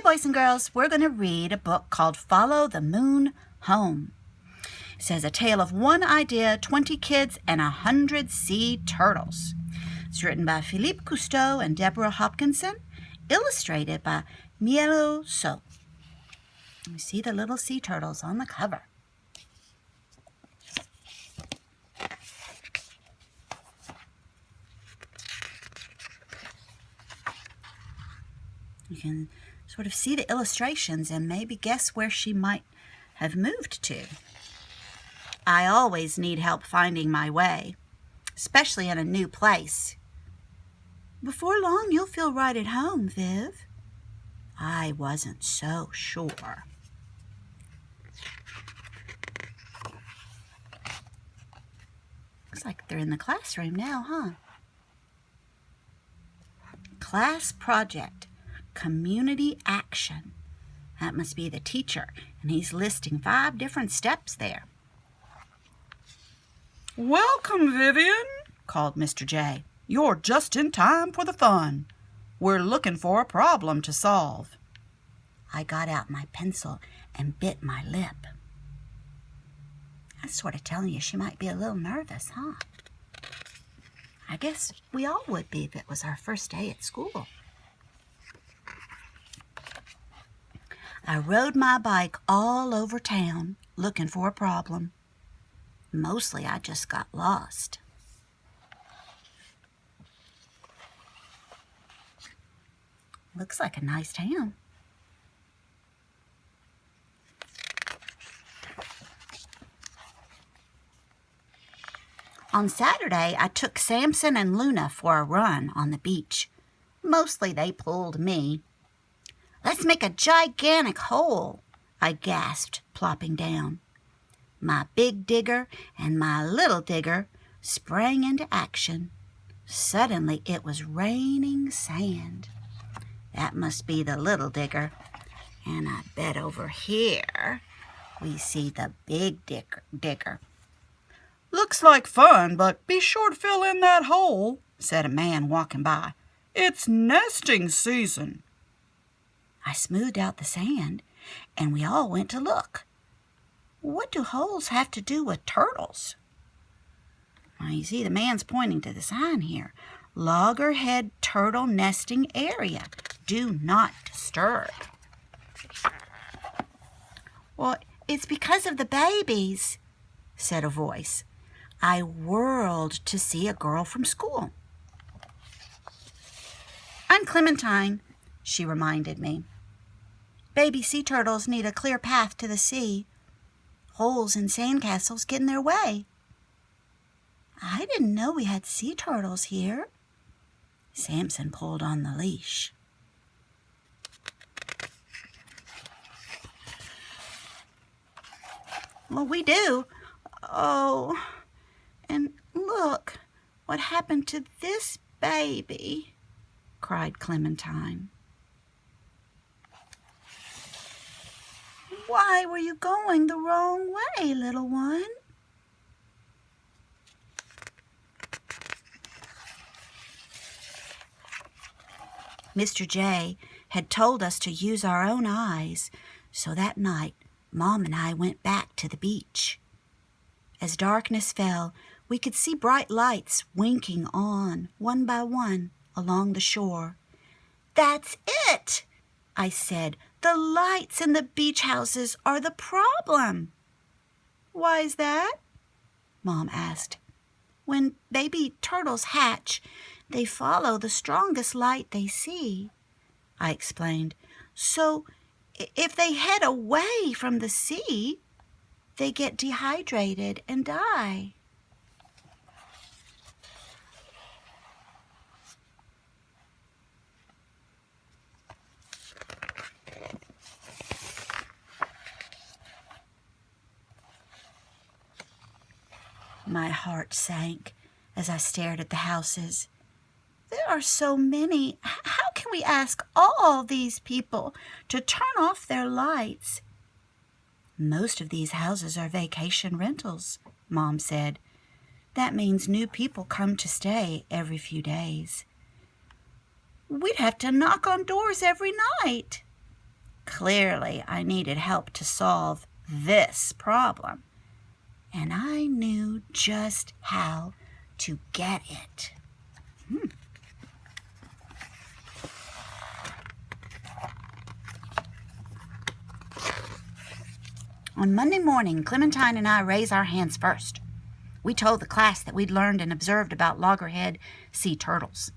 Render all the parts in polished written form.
boys and girls, we're going to read a book called Follow the Moon Home. It says a tale of one idea, 20 kids, and 100 sea turtles. It's written by Philippe Cousteau and Deborah Hopkinson, illustrated by Meilo So. You see the little sea turtles on the cover. You can sort of see the illustrations and maybe guess where she might have moved to. I always need help finding my way, especially in a new place. Before long, you'll feel right at home, Viv. I wasn't so sure. Looks like they're in the classroom now, huh? Class project. Community action. That must be the teacher, and he's listing 5 different steps there. Welcome, Vivian, called Mr. J. You're just in time for the fun. We're looking for a problem to solve. I got out my pencil and bit my lip. That's sort of telling you she might be a little nervous, huh? I guess we all would be if it was our first day at school. I rode my bike all over town looking for a problem. Mostly I just got lost. Looks like a nice town. On Saturday, I took Samson and Luna for a run on the beach. Mostly they pulled me. Let's make a gigantic hole, I gasped, plopping down. My big digger and my little digger sprang into action. Suddenly it was raining sand. That must be the little digger. And I bet over here we see the big digger. Looks like fun, but be sure to fill in that hole, said a man walking by. It's nesting season. I smoothed out the sand, and we all went to look. What do holes have to do with turtles? Well, you see, the man's pointing to the sign here. Loggerhead Turtle Nesting Area. Do not disturb. Well, it's because of the babies, said a voice. I whirled to see a girl from school. I'm Clementine, she reminded me. Baby sea turtles need a clear path to the sea. Holes and sandcastles get in their way. I didn't know we had sea turtles here. Samson pulled on the leash. Well, we do. Oh, and look what happened to this baby, cried Clementine. Why were you going the wrong way, little one? Mr. J had told us to use our own eyes, so that night Mom and I went back to the beach. As darkness fell, we could see bright lights winking on, one by one, along the shore. That's it, I said. The lights in the beach houses are the problem. Why is that? Mom asked. When baby turtles hatch, they follow the strongest light they see, I explained. So if they head away from the sea, they get dehydrated and die. My heart sank as I stared at the houses. There are so many. How can we ask all these people to turn off their lights? Most of these houses are vacation rentals, Mom said. That means new people come to stay every few days. We'd have to knock on doors every night. Clearly, I needed help to solve this problem, and I knew just how to get it. On Monday morning, Clementine and I raised our hands first. We told the class that we'd learned and observed about Loggerhead Sea Turtles.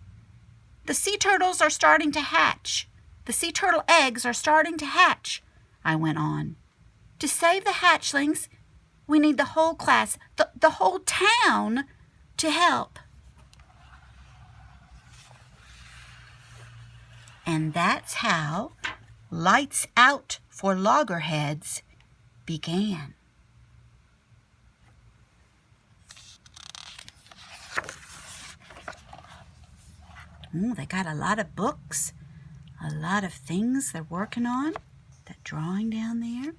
The sea turtles are starting to hatch. The sea turtle eggs are starting to hatch, I went on. To save the hatchlings, we need the whole class, the whole town, to help. And that's how Lights Out for Loggerheads began. They got a lot of books, a lot of things they're working on. That drawing down there.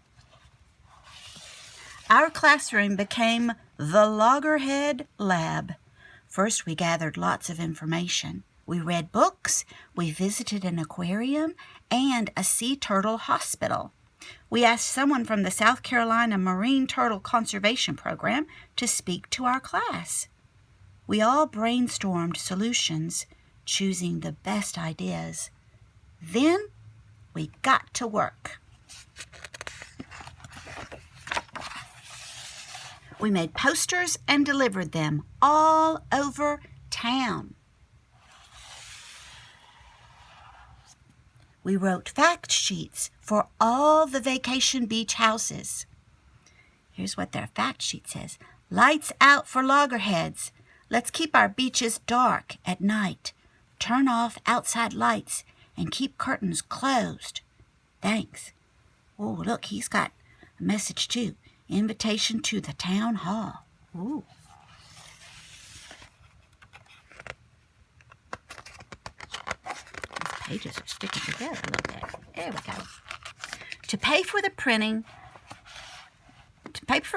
Our classroom became the Loggerhead Lab. First, we gathered lots of information. We read books, we visited an aquarium, and a sea turtle hospital. We asked someone from the South Carolina Marine Turtle Conservation Program to speak to our class. We all brainstormed solutions, choosing the best ideas. Then we got to work. We made posters and delivered them all over town. We wrote fact sheets for all the vacation beach houses. Here's what their fact sheet says. Lights out for loggerheads. Let's keep our beaches dark at night. Turn off outside lights and keep curtains closed. Thanks. Oh, look, he's got a message too. Invitation to the town hall. Ooh. These pages are sticking together a little bit. There we go. To pay for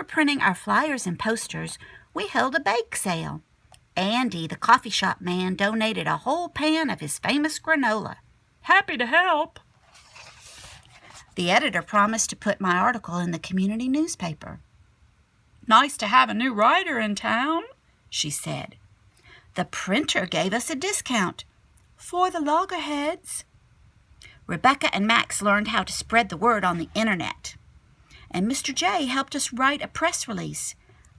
printing our flyers and posters, we held a bake sale. Andy, the coffee shop man, donated a whole pan of his famous granola. Happy to help. The editor promised to put my article in the community newspaper. Nice to have a new writer in town, she said. The printer gave us a discount for the loggerheads. Rebecca and Max learned how to spread the word on the internet. And Mr. J helped us write a press release.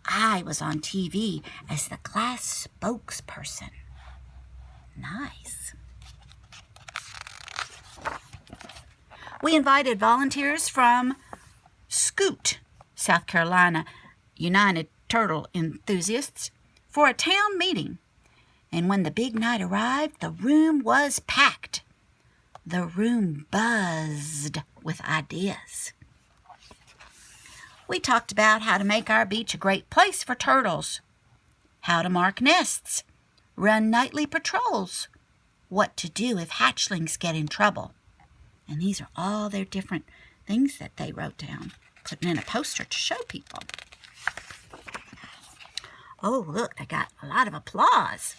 I was on TV as the class spokesperson. Nice. We invited volunteers from Scoot, South Carolina, United Turtle Enthusiasts, for a town meeting. And when the big night arrived, the room was packed. The room buzzed with ideas. We talked about how to make our beach a great place for turtles, how to mark nests, run nightly patrols, what to do if hatchlings get in trouble. And these are all their different things that they wrote down, putting in a poster to show people. Oh, look, they got a lot of applause.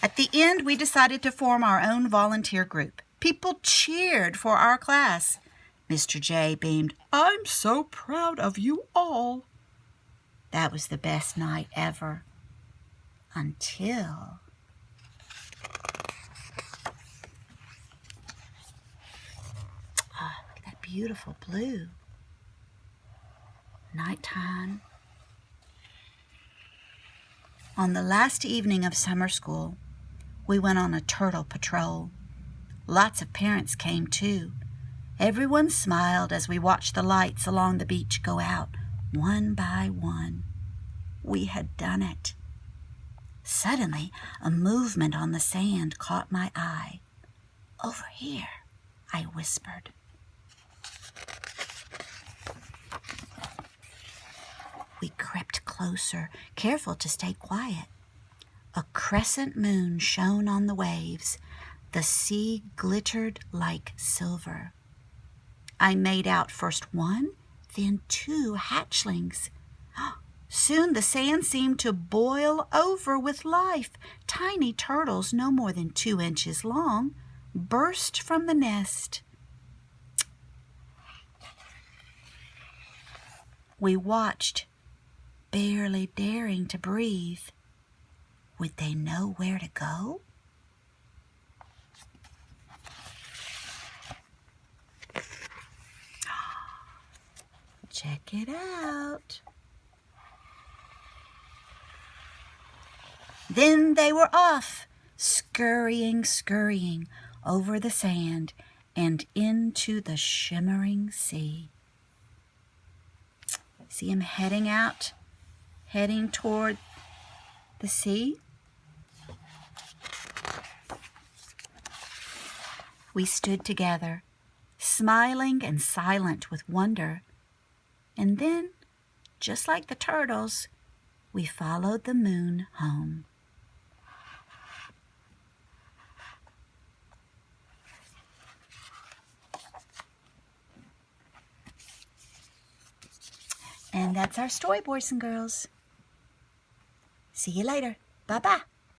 At the end, we decided to form our own volunteer group. People cheered for our class. Mr. J beamed, I'm so proud of you all. That was the best night ever. Until... look at that beautiful blue. Nighttime. On the last evening of summer school, we went on a turtle patrol. Lots of parents came too. Everyone smiled as we watched the lights along the beach go out, one by one. We had done it. Suddenly, a movement on the sand caught my eye. Over here, I whispered. We crept closer, careful to stay quiet. A crescent moon shone on the waves. The sea glittered like silver. I made out first one, then two hatchlings. Soon the sand seemed to boil over with life. Tiny turtles, no more than 2 inches long, burst from the nest. We watched, barely daring to breathe. Would they know where to go? Check it out. Then they were off, scurrying over the sand and into the shimmering sea. See him heading toward the sea? We stood together, smiling and silent with wonder. And then, just like the turtles, we followed the moon home. And that's our story, boys and girls. See you later. Bye-bye.